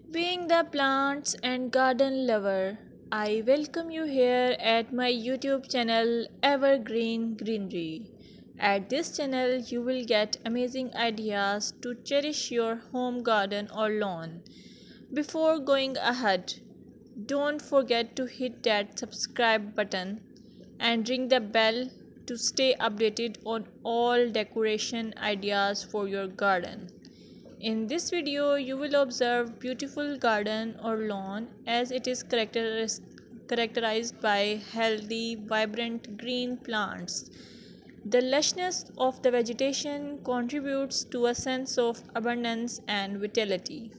Being the plants and garden lover, I welcome you here at my YouTube channel Evergreen Greenery. At this channel, you will get amazing ideas to cherish your home garden or lawn. Before going ahead, don't forget to hit that subscribe button and ring the bell to stay updated on all decoration ideas for your garden. In this video, you will observe beautiful garden or lawn as it is characterized by healthy, vibrant green plants. The lushness of the vegetation contributes to a sense of abundance and vitality.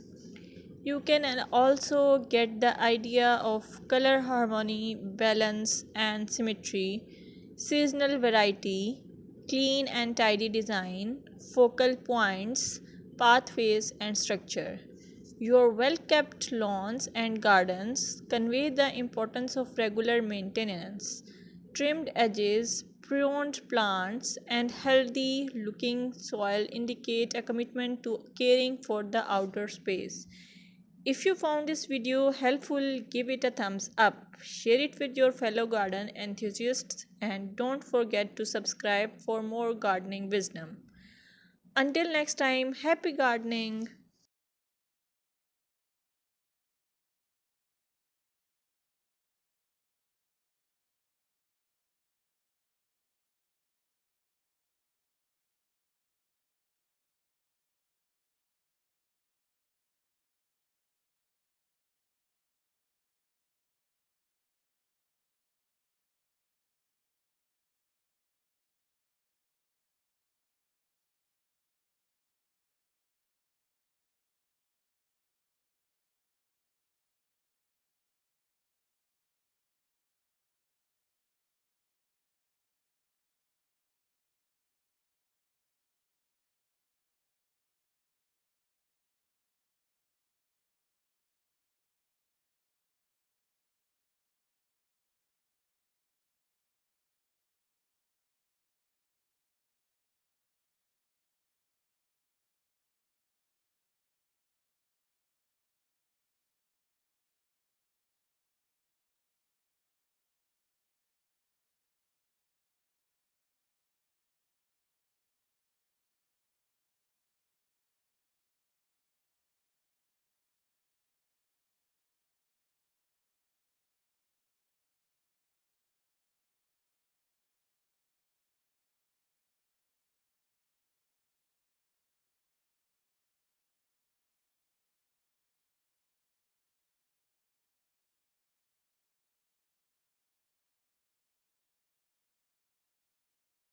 You can also get the idea of color harmony, balance, and symmetry, seasonal variety, clean and tidy design, focal points, pathways, and structure. Your well kept lawns and gardens convey the importance of regular maintenance. Trimmed edges, pruned plants, and healthy looking soil indicate a commitment to caring for the outdoor space. If you found this video helpful, give it a thumbs up, share it with your fellow garden enthusiasts, and don't forget to subscribe for more gardening wisdom. Until next time, happy gardening!